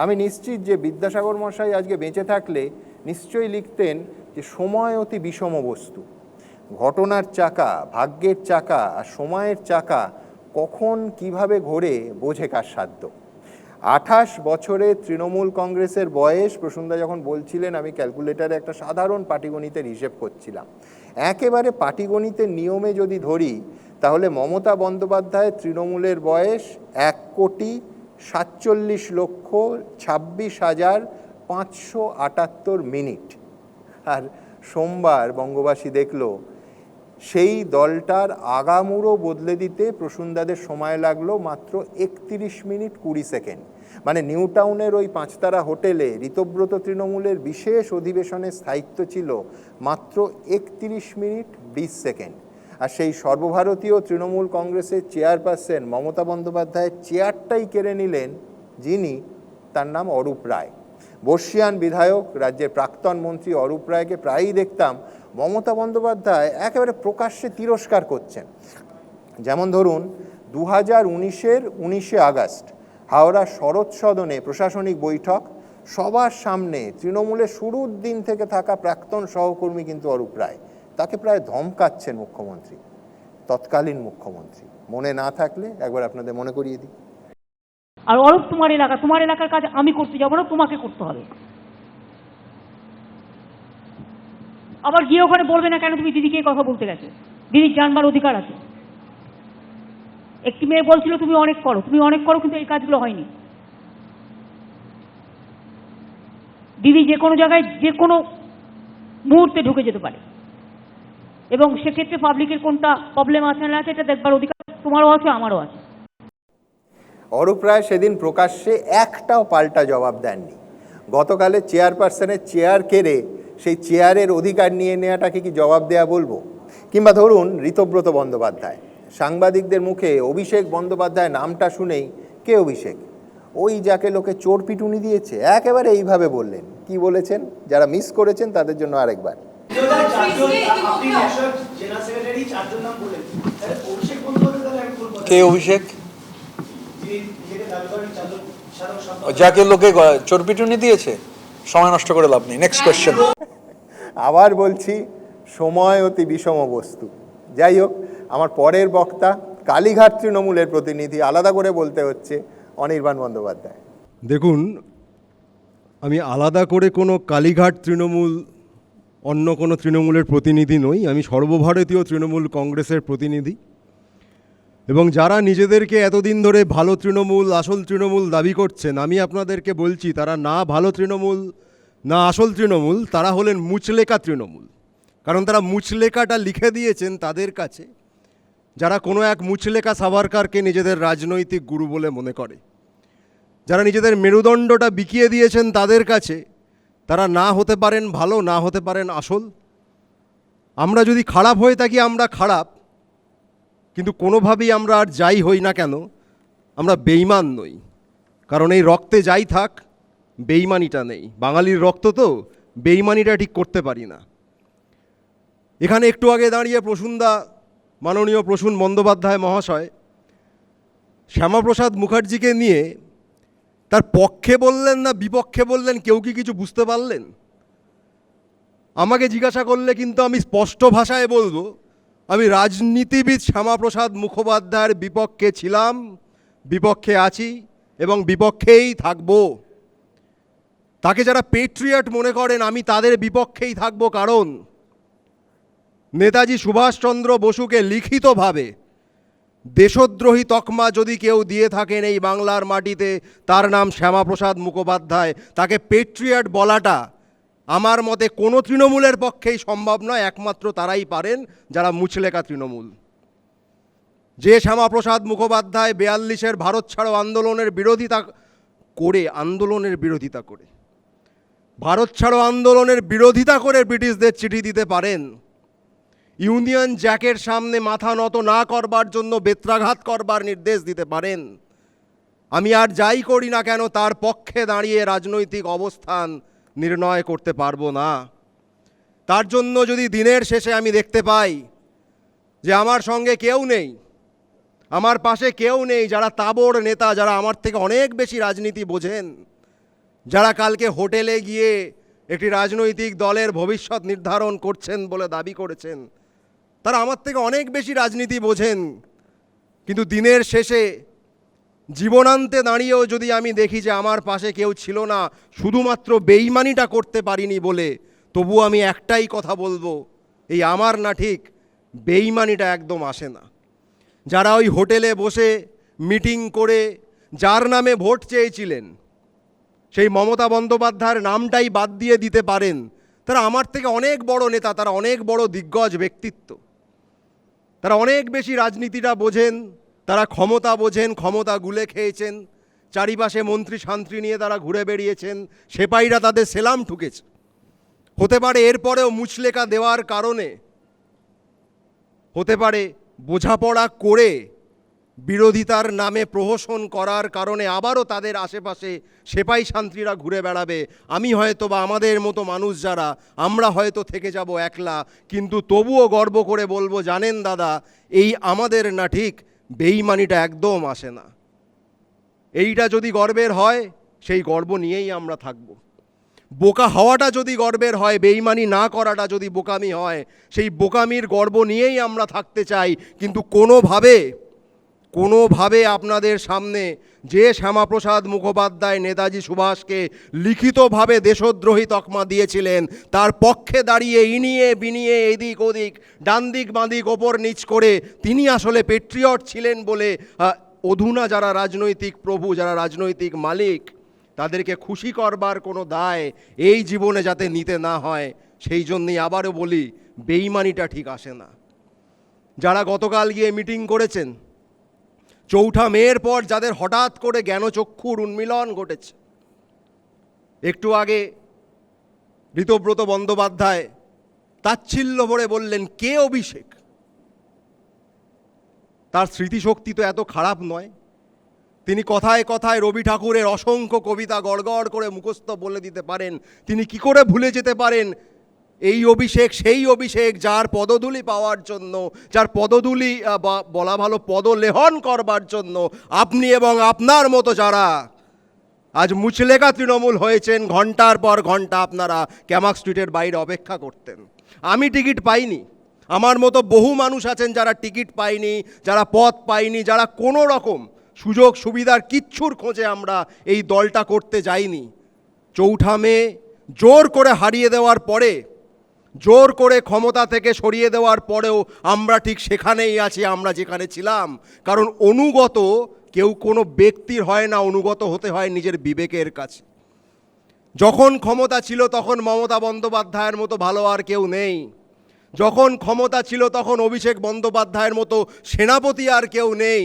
আমি নিশ্চিত যে বিদ্যাসাগর মশাই আজকে বেঁচে থাকলে নিশ্চয়ই লিখতেন যে সময় অতি বিষম বস্তু। ঘটনার চাকা, ভাগ্যের চাকা আর সময়ের চাকা কখন কিভাবে ঘোরে বোঝে কার সাধ্য। 28 বছরে তৃণমূল কংগ্রেসের বয়স, প্রসূনদা যখন বলছিলেন আমি ক্যালকুলেটারে একটা সাধারণ পাটিগণিতের হিসেব করছিলাম, একেবারে পাটিগণিতের নিয়মে যদি ধরি তাহলে মমতা বন্দ্যোপাধ্যায়ের তৃণমূলের বয়স 1,26,26,578 মিনিট। আর সোমবার বঙ্গবাসী দেখল সেই দলটার আগামুড়ো বদলে দিতে প্রসূনদাদের সময় লাগলো মাত্র 31 মিনিট 20 সেকেন্ড। মানে নিউ টাউনের ওই 5 তারা হোটেলে ঋতব্রত তৃণমূলের বিশেষ অধিবেশনের স্থায়িত্ব ছিল মাত্র 31 মিনিট 20 সেকেন্ড। আর সেই সর্বভারতীয় তৃণমূল কংগ্রেসের চেয়ারপারসন মমতা বন্দ্যোপাধ্যায়ের চেয়ারটাই কেড়ে নিলেন যিনি, তার নাম অরূপ রায়। বর্ষিয়ান বিধায়ক, রাজ্যের প্রাক্তন মন্ত্রী অরূপ রায়কে প্রায়ই দেখতাম মমতা বন্দ্যোপাধ্যায় একেবারে প্রকাশ্যে তিরস্কার করছেন। যেমন ধরুন 2019-এর 19শে আগস্ট হাওড়া শরৎ সদনে প্রশাসনিক বৈঠক, সবার সামনে তৃণমূলের শুরুর দিন থেকে থাকা প্রাক্তন সহকর্মী কিন্তু অরূপ রায়, তাকে প্রায় ধমকাচ্ছেন মুখ্যমন্ত্রী, তৎকালীন মুখ্যমন্ত্রী। মনে না থাকলে একবার আপনাদের মনে করিয়ে দিই। আর অরূপ তোমার এলাকার কাজ আমি করতে যাবো না, তোমাকে করতে হবে। আবার গিয়ে ওখানে বলবে না কেন তুমি দিদিকে কথা বলতে গেছো, দিদির জানবার অধিকার আছে। একটি মেয়ে বলছিল তুমি অনেক করো, কিন্তু এই কাজগুলো হয়নি। দিদি যে কোনো জায়গায় যে কোনো মুহূর্তে ঢুকে যেতে পারে, এবং সেক্ষেত্রে পাবলিকের কোনটা প্রবলেম আছে না আছে এটা দেখবার অধিকার তোমারও আছে, আমারও আছে। অরূপ রায় সেদিন প্রকাশ্যে একটাও পাল্টা জবাব দেননি। গতকালে চেয়ারপারসনের চেয়ার কেড়ে সেই চেয়ারের অধিকার নিয়ে নেওয়াটাকে কি জবাব দেয়া বলবো? কিংবা ধরুন ঋতব্রত বন্দ্যোপাধ্যায়, সাংবাদিকদের মুখে অভিষেক বন্দ্যোপাধ্যায় নামটা শুনেই কে অভিষেক? ওই যাকে লোকে চোর পিটুনি দিয়েছে, একেবারে এইভাবে বললেন। কি বলেছেন? যারা মিস করেছেন তাদের জন্য আরেকবার। কে অভিষেক? যাকে লোকে চোর পিটুনি দিয়েছে? সময় নষ্ট করে লাভ নেই, নেক্সট কোয়েশ্চেন। আবার বলছি, সময় অতি বিষম বস্তু। যাই হোক, আমার পরের বক্তা কালীঘাট তৃণমূলের প্রতিনিধি, আলাদা করে বলতে হচ্ছে, অনির্বাণ বন্দ্যোপাধ্যায়। দেখুন, আমি আলাদা করে কোনো কালীঘাট তৃণমূল অন্য কোনো তৃণমূলের প্রতিনিধি নই। আমি সর্বভারতীয় তৃণমূল কংগ্রেসের প্রতিনিধি। এবং যারা নিজেদেরকে এতদিন ধরে ভালো তৃণমূল, আসল তৃণমূল দাবি করছেন, আমি আপনাদেরকে বলছি তারা না ভালো তৃণমূল না আসল তৃণমূল, তারা হলেন মুচলেকা তৃণমূল। কারণ তারা মুচলেকাটা লিখে দিয়েছেন তাদের কাছে যারা কোনো এক মুচলেকা সাভারকারকে নিজেদের রাজনৈতিক গুরু বলে মনে করে। যারা নিজেদের মেরুদণ্ডটা বিকিয়ে দিয়েছেন তাদের কাছে, তারা না হতে পারেন ভালো, না হতে পারেন আসল। আমরা যদি খারাপ হয়ে থাকি আমরা খারাপ, কিন্তু কোনোভাবেই আমরা আর যাই হই না কেন আমরা বেঈমান নই। কারণ এই রক্তে যাই থাক, বেঈমানিটা নেই। বাঙালির রক্ত তো, বেঈমানিটা ঠিক করতে পারি না। এখানে একটু আগে দাঁড়িয়ে প্রসূনদা, মাননীয় প্রসূন বন্দ্যোপাধ্যায় মহাশয় শ্যামাপ্রসাদ মুখার্জিকে নিয়ে তার পক্ষে বললেন না বিপক্ষে বললেন, কেউ কি কিছু বুঝতে পারলেন? আমাকে জিজ্ঞাসা করলে কিন্তু আমি স্পষ্ট ভাষায় বলবো, আমি রাজনীতিবিদ শ্যামাপ্রসাদ মুখোপাধ্যায়ের বিপক্ষে ছিলাম, বিপক্ষে আছি এবং বিপক্ষেই থাকব। তাকে যারা পেট্রিয়ট মনে করেন আমি তাদের বিপক্ষেই থাকব। কারণ নেতাজি সুভাষচন্দ্র বসুকে লিখিতভাবে দেশদ্রোহী তকমা যদি কেউ দিয়ে থাকেন এই বাংলার মাটিতে, তার নাম শ্যামাপ্রসাদ মুখোপাধ্যায়। তাকে পেট্রিয়ট বলাটা আমার মতে কোনো তৃণমূলের পক্ষেই সম্ভব নয়। একমাত্র তারাই পারেন যারা মুচলেকা তৃণমূল। যে শ্যামাপ্রসাদ মুখোপাধ্যায় 42-এর ভারত ছাড়ো আন্দোলনের বিরোধিতা করে ভারত ছাড়ো আন্দোলনের বিরোধিতা করে ব্রিটিশদের চিঠি দিতে পারেন, ইউনিয়ন জ্যাকের সামনে মাথা নত না করবার জন্য বেত্রাঘাত করবার নির্দেশ দিতে পারেন, আমি আর যাই করি না কেন তার পক্ষে দাঁড়িয়ে রাজনৈতিক অবস্থান নির্ণয় করতে পারবো না। তার জন্য যদি দিনের শেষে আমি দেখতে পাই যে আমার সঙ্গে কেউ নেই, আমার পাশে কেউ নেই, যারা তাবড় নেতা, যারা আমার থেকে অনেক বেশি রাজনীতি বোঝেন, যারা কালকে হোটেলে গিয়ে একটি রাজনৈতিক দলের ভবিষ্যৎ নির্ধারণ করছেন বলে দাবি করেছেন, তারা আমার থেকে অনেক বেশি রাজনীতি বোঝেন। কিন্তু দিনের শেষে জীবনান্তে দাঁড়িয়েও যদি আমি দেখি যে আমার পাশে কেউ ছিল না, শুধুমাত্র বেইমানিটা করতে পারিনি বলে, তবু আমি একটাই কথা বলবো, এই আমার না ঠিক বেইমানিটা একদম আসে না। যারা ওই হোটেলে বসে মিটিং করে যার নামে ভোট চেয়েছিলেন, সেই মমতা বন্দ্যোপাধ্যায়ের নামটাই বাদ দিয়ে দিতে পারেন, তারা আমার থেকে অনেক বড় নেতা, তারা অনেক বড় দিগ্গজ ব্যক্তিত্ব, তারা অনেক বেশি রাজনীতিটা বোঝেন, তারা ক্ষমতা বোঝেন, ক্ষমতা গুলে খেয়েছেন, চারিপাশে মন্ত্রী শান্ত্রী নিয়ে তারা ঘুরে বেরিয়েছেন, সেপাইরা তাদের সেলাম ঠুকেছে। হতে পারে এরপরেও মুচলেকা দেওয়ার কারণে, হতে পারে বোঝাপড়া করে বিরোধিতার নামে প্রহসন করার কারণে আবারও তাদের আশেপাশে সেপাই শান্ত্রীরা ঘুরে বেড়াবে। আমি হয়তো বা আমাদের মতো মানুষ যারা, আমরা হয়তো থেকে যাব একলা, কিন্তু তবুও গর্ব করে বলবো, জানেন দাদা, এই আমাদের না ঠিক বেইমানিটা একদম আসে না। এইটা যদি গর্বের হয়, সেই গর্ব নিয়েই আমরা থাকব। বোকা হওয়াটা যদি গর্বের হয়, বেইমানি না করাটা যদি বোকামি হয়, সেই বোকামির গর্ব নিয়েই আমরা থাকতে চাই। কিন্তু কোনোভাবে আপনাদের সামনে যে শ্যামাপ্রসাদ মুখোপাধ্যায় নেতাজি সুভাষকে লিখিতভাবে দেশদ্রোহী তকমা দিয়েছিলেন, তার পক্ষে দাঁড়িয়ে ইনিয়ে বিনিয়ে এদিক ওদিক ডান দিক বাঁ দিক ওপর নিচ করে তিনি আসলে পেট্রিয়ট ছিলেন বলে অধুনা যারা রাজনৈতিক প্রভু, যারা রাজনৈতিক মালিক, তাদেরকে খুশি করবার কোনো দায় এই জীবনে যাতে নিতে না হয়, সেই জন্যই আবারও বলি, বেইমানিটা ঠিক আসে না। যারা গতকাল গিয়ে মিটিং করেছেন, ৪ঠা মের পর যাদের হঠাৎ করে জ্ঞানচক্ষুর উন্মিলন ঘটেছে, একটু আগে ঋতব্রত বন্দ্যোপাধ্যায় তাচ্ছিল্য ভরে বললেন, কে অভিষেক? তার স্মৃতিশক্তি তো এত খারাপ নয়, তিনি কথায় কথায় রবি ঠাকুরের অসংখ্য কবিতা গড়গড় করে মুখস্থ বলে দিতে পারেন। তিনি কি করে ভুলে যেতে পারেন এই অভিষেক সেই অভিষেক, যার পদধূলি পাওয়ার জন্য, যার পদধূলি বা বলা ভালো পদলেহন করবার জন্য আপনি এবং আপনার মতো যারা আজ মুচলেকা তৃণমূল হয়েছেন, ঘন্টার পর ঘন্টা আপনারা ক্যামাক স্ট্রিটের বাইরে অপেক্ষা করতেন। আমি টিকিট পাইনি, আমার মতো বহু মানুষ আছেন যারা টিকিট পাইনি, যারা পদ পাইনি, যারা কোনো রকম সুযোগ সুবিধার কিচ্ছুর খোঁজে আমরা এই দলটা করতে যাইনি। ৪ঠা মে জোর করে হারিয়ে দেওয়ার পরে, জোর করে ক্ষমতা থেকে সরিয়ে দেওয়ার পরেও আমরা ঠিক সেখানেই আছি আমরা যেখানে ছিলাম। কারণ অনুগত কেউ কোনো ব্যক্তির হয় না, অনুগত হতে হয় নিজের বিবেকের কাছে। যখন ক্ষমতা ছিল তখন মমতা বন্দ্যোপাধ্যায়ের মতো ভালো আর কেউ নেই, যখন ক্ষমতা ছিল তখন অভিষেক বন্দ্যোপাধ্যায়ের মতো সেনাপতি আর কেউ নেই।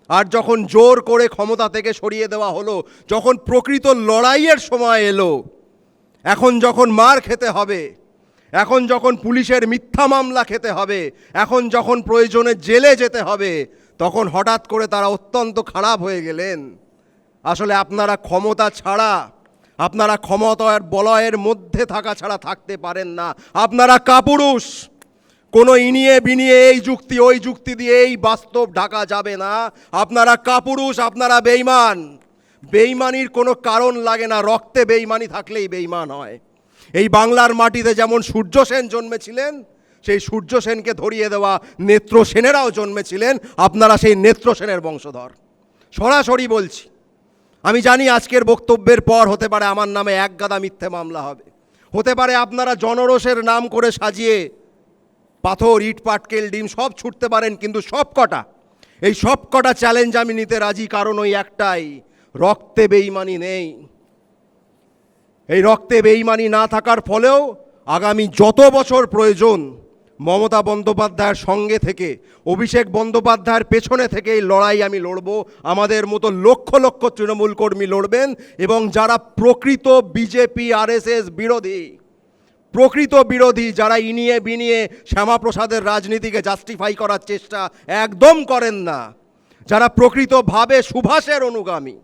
আর যখন জোর করে ক্ষমতা থেকে সরিয়ে দেওয়া হলো, যখন প্রকৃত লড়াইয়ের সময় এলো, এখন যখন মার খেতে হবে, এখন যখন পুলিশের মিথ্যা মামলা খেতে হবে, এখন যখন প্রয়োজনে জেলে যেতে হবে, তখন হঠাৎ করে তারা অত্যন্ত খারাপ হয়ে গেলেন। আসলে আপনারা ক্ষমতা ছাড়া, আপনারা ক্ষমতার বলয়ের মধ্যে থাকা ছাড়া থাকতে পারেন না। আপনারা কাপুরুষ। কোনো ইনিয়ে বিনিয়ে এই যুক্তি ওই যুক্তি দিয়ে এই বাস্তব ঢাকা যাবে না। আপনারা কাপুরুষ, আপনারা বেঈমান। বেঈমানির কোনো কারণ লাগে না, রক্তে বেঈমানি থাকলেই বেঈমান হয়। এই বাংলার মাটিতে যেমন সূর্য সেন জন্মেছিলেন, সেই সূর্য সেনকে ধরিয়ে দেওয়া নেত্র সেনেরাও জন্মেছিলেন। আপনারা সেই নেত্র সেনের বংশধর। সরাসরি বলছি, আমি জানি আজকের বক্তব্যের পর হতে পারে আমার নামে এক গাদা মিথ্যে মামলা হবে, হতে পারে আপনারা জনরোষের নাম করে সাজিয়ে পাথর ইট পাটকেল ডিম সব ছুটতে পারেন, কিন্তু এই সব কটা চ্যালেঞ্জ আমি নিতে রাজি। কারণ ওই একটাই, রক্তে বেঈমানি নেই। এই রক্তে বেঈমানি না থাকার ফলেও আগামী যত বছর প্রয়োজন মমতা বন্দ্যোপাধ্যায়ের সঙ্গে থেকে, অভিষেক বন্দ্যোপাধ্যায়ের পেছনে থেকে এই লড়াই আমি লড়ব। আমাদের মতো লক্ষ লক্ষ তৃণমূল কর্মী লড়বেন, এবং যারা প্রকৃত বিজেপি আরএসএস বিরোধী, প্রকৃত বিরোধী, যারা ইনিয়ে বিনিয়ে শ্যামাপ্রসাদের রাজনীতিকে জাস্টিফাই করার চেষ্টা একদম করেন না, যারা প্রকৃতভাবে সুভাষের অনুগামী,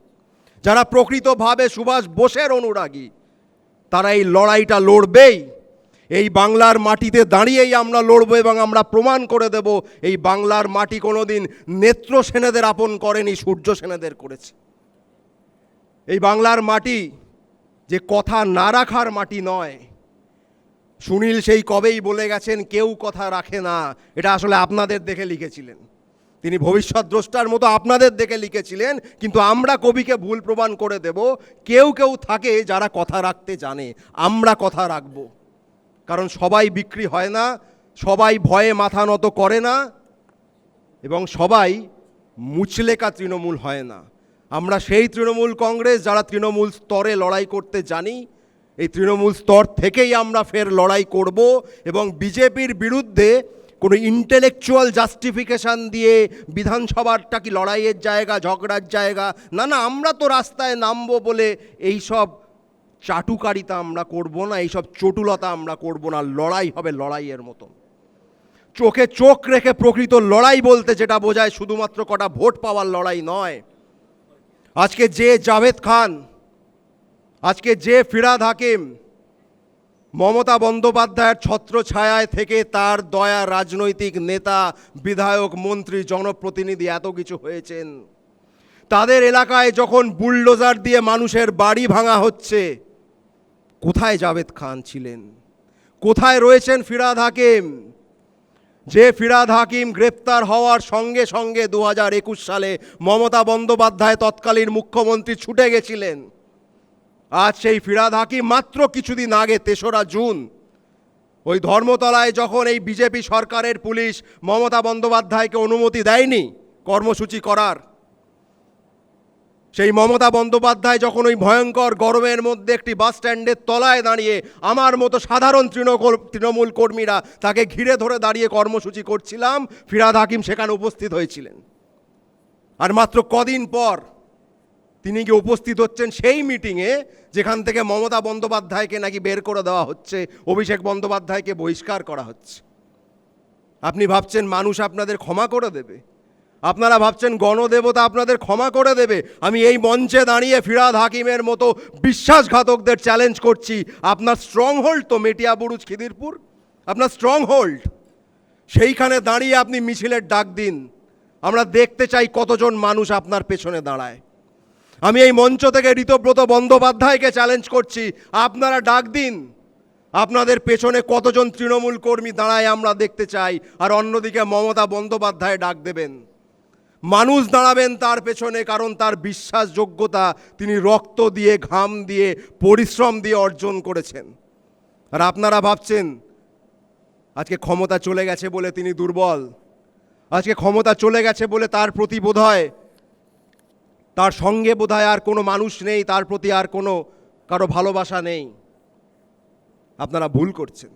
যারা প্রকৃতভাবে সুভাষ বোসের অনুরাগী, তারা এই লড়াইটা লড়বেই। এই বাংলার মাটিতে দাঁড়িয়েই আমরা লড়বো, এবং আমরা প্রমাণ করে দেব এই বাংলার মাটি কোনোদিন নেত্র সেনেদের আপন করেনি, সূর্য সেনেদের করেছে। এই বাংলার মাটি যে কথা না রাখার মাটি নয়। সুনীল সেই কবেই বলে গেছেন কেউ কথা রাখে না, এটা আসলে আপনাদের দেখে লিখেছিলেন। তিনি ভবিষ্যৎ দ্রষ্টার মতো আপনাদের দেখে লিখেছিলেন, কিন্তু আমরা কবিকে ভুল প্রমাণ করে দেব। কেউ কেউ থাকে যারা কথা রাখতে জানে, আমরা কথা রাখব। কারণ সবাই বিক্রি হয় না, সবাই ভয়ে মাথা নত করে না, এবং সবাই মুচলেকা তৃণমূল হয় না। আমরা সেই তৃণমূল কংগ্রেস যারা তৃণমূল স্তরে লড়াই করতে জানি। এই তৃণমূল স্তর থেকেই আমরা ফের লড়াই করব, এবং বিজেপির বিরুদ্ধে কোনো ইন্টেলেকচুয়াল জাস্টিফিকেশান দিয়ে বিধানসভাটা কি লড়াইয়ের জায়গা, ঝগড়ার জায়গা, না না, আমরা তো রাস্তায় নামবো বলে এইসব চাটুকারিতা আমরা করব না, এইসব চটুলতা আমরা করব না। লড়াই হবে লড়াইয়ের মতন, চোখে চোখ রেখে। প্রকৃত লড়াই বলতে যেটা বোঝায় শুধুমাত্র কটা ভোট পাওয়ার লড়াই নয়। আজকে যে জাভেদ খান, আজকে যে ফিরহাদ হাকিম মমতা বন্দ্যোপাধ্যায়ের ছত্রছায়ায় থেকে তার দয়া রাজনৈতিক নেতা, বিধায়ক, মন্ত্রী, জনপ্রতিনিধি এত কিছু হয়েছেন, তাদের এলাকায় যখন বুলডোজার দিয়ে মানুষের বাড়ি ভাঙা হচ্ছে, কোথায় জাভেদ খান ছিলেন? কোথায় রয়েছেন ফিরহাদ হাকিম? যে ফিরহাদ হাকিম গ্রেপ্তার হওয়ার সঙ্গে সঙ্গে 2021 সালে মমতা বন্দ্যোপাধ্যায় তৎকালীন মুখ্যমন্ত্রী ছুটে গেছিলেন। আজ সেই ফিরহাদ হাকিম মাত্র কিছুদিন আগে 3রা জুন ওই ধর্মতলায় যখন এই বিজেপি সরকারের পুলিশ মমতা বন্দ্যোপাধ্যায়কে অনুমতি দেয়নি কর্মসূচি করার, সেই মমতা বন্দ্যোপাধ্যায় যখন ওই ভয়ঙ্কর গরমের মধ্যে একটি বাস স্ট্যান্ডের তলায় দাঁড়িয়ে আমার মতো সাধারণ তৃণমূল কর্মীরা তাকে ঘিরে ধরে দাঁড়িয়ে কর্মসূচি করছিলাম, ফিরহাদ হাকিম সেখানে উপস্থিত হয়েছিলেন। আর মাত্র কদিন পর তিনি গিয়ে উপস্থিত হচ্ছেন সেই মিটিংয়ে যেখান থেকে মমতা বন্দ্যোপাধ্যায়কে নাকি বের করে দেওয়া হচ্ছে, অভিষেক বন্দ্যোপাধ্যায়কে বহিষ্কার করা হচ্ছে। আপনি ভাবছেন মানুষ আপনাদের ক্ষমা করে দেবে? আপনারা ভাবছেন গণদেবতা আপনাদের ক্ষমা করে দেবে? আমি এই মঞ্চে দাঁড়িয়ে ফিরহাদ হাকিমের মতো বিশ্বাসঘাতকদের চ্যালেঞ্জ করছি। আপনার স্ট্রং হোল্ড তো মেটিয়াবুরুজ, খিদিরপুর, আপনার স্ট্রং হোল্ড। সেইখানে দাঁড়িয়ে আপনি মিছিলের ডাক দিন, আমরা দেখতে চাই কতজন মানুষ আপনার পেছনে দাঁড়ায়। আমি এই মঞ্চ থেকে ঋতব্রত বন্দ্যোপাধ্যায়কে চ্যালেঞ্জ করছি, আপনারা ডাক দিন, আপনাদের পেছনে কতজন তৃণমূল কর্মী দাঁড়ায় আমরা দেখতে চাই। আর অন্যদিকে মমতা বন্দ্যোপাধ্যায় ডাক দেবেন, মানুষ দাঁড়াবেন তার পেছনে, কারণ তার বিশ্বাসযোগ্যতা তিনি রক্ত দিয়ে, ঘাম দিয়ে, পরিশ্রম দিয়ে অর্জন করেছেন। আর আপনারা ভাবছেন আজকে ক্ষমতা চলে গেছে বলে তিনি দুর্বল, আজকে ক্ষমতা চলে গেছে বলে তার প্রতি বোধহয়, তার সঙ্গে বোধহয় আর কোনো মানুষ নেই, তার প্রতি আর কোনো কারো ভালোবাসা নেই। আপনারা ভুল করছেন,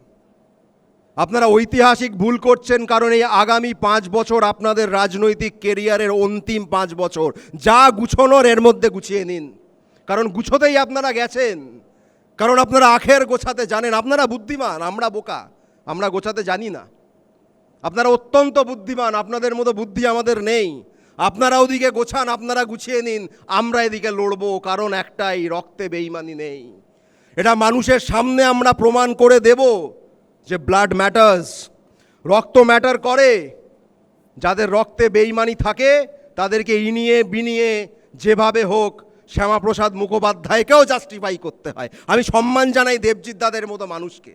আপনারা ঐতিহাসিক ভুল করছেন। কারণ এই আগামী 5 বছর আপনাদের রাজনৈতিক কেরিয়ারের অন্তিম 5 বছর, যা গুছোনোর এর মধ্যে গুছিয়ে নিন। কারণ গুছোতেই আপনারা গেছেন, কারণ আপনারা আখের গোছাতে জানেন। আপনারা বুদ্ধিমান, আমরা বোকা, আমরা গোছাতে জানি না। আপনারা অত্যন্ত বুদ্ধিমান, আপনাদের মতো বুদ্ধি আমাদের নেই। আপনারা ওদিকে গোছান, আপনারা গুছিয়ে নিন, আমরা এদিকে লড়বো। কারণ একটাই, রক্তে বেইমানি নেই। এটা মানুষের সামনে আমরা প্রমাণ করে দেব যে ব্লাড ম্যাটার্স, রক্ত ম্যাটার করে। যাদের রক্তে বেইমানি থাকে তাদেরকে ইনিয়ে বিনিয়ে যেভাবে হোক শ্যামাপ্রসাদ মুখোপাধ্যায়কেও জাস্টিফাই করতে হয়। আমি সম্মান জানাই দেবজিৎ দাদের মতো মানুষকে,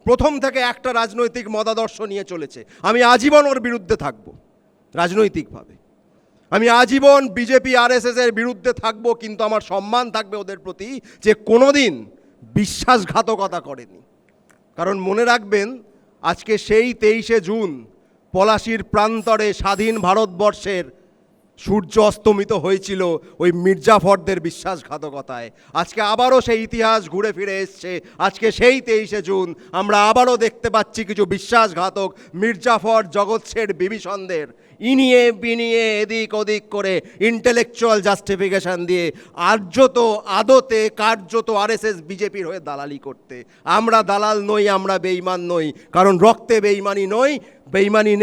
প্রথম থেকে একটা রাজনৈতিক মতাদর্শ নিয়ে চলেছে। আমি আজীবন ওর বিরুদ্ধে থাকব রাজনৈতিকভাবে, আমি আজীবন বিজেপি RSS এর বিরুদ্ধে থাকব, কিন্তু আমার সম্মান থাকবে ওদের প্রতি যে কোনোদিন বিশ্বাসঘাতকতা করেনি। কারণ মনে রাখবেন, আজকে সেই 23শে জুন পলাশির প্রান্তরে স্বাধীন ভারতবর্ষের সূর্য অস্তমিত হয়েছিল ওই মির্জাফরদের বিশ্বাসঘাতকতায়। আজকে আবারও সেই ইতিহাস ঘুরে ফিরে এসছে। আজকে সেই 23শে জুন আমরা আবারও দেখতে পাচ্ছি কিছু বিশ্বাসঘাতক মির্জাফর, জগৎ শেঠ, বিভীষণদের ইনিয়ে বিনিয়ে এদিক ওদিক করে ইন্টেলেকচুয়াল জাস্টিফিকেশান দিয়ে আদতে কার্যত RSS বিজেপির হয়ে দালালি করতে। আমরা দালাল নই, আমরা বেইমান নই, কারণ রক্তে বেইমানি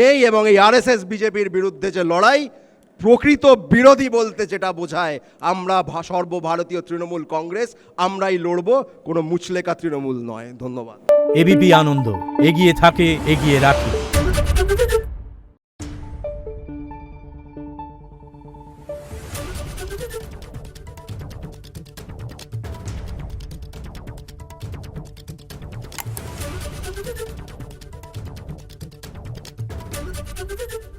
নেই। এবং এই RSS বিজেপির বিরুদ্ধে যে লড়াই, প্রকৃত বিরোধী বলতে যেটা বোঝায়, আমরা সর্বভারতীয় তৃণমূল কংগ্রেস, আমরাই লড়ব, কোনো মুচলেকা তৃণমূল নয়। ধন্যবাদ। এবিপি আনন্দ, এগিয়ে থাকে, এগিয়ে রাখে। Thank you.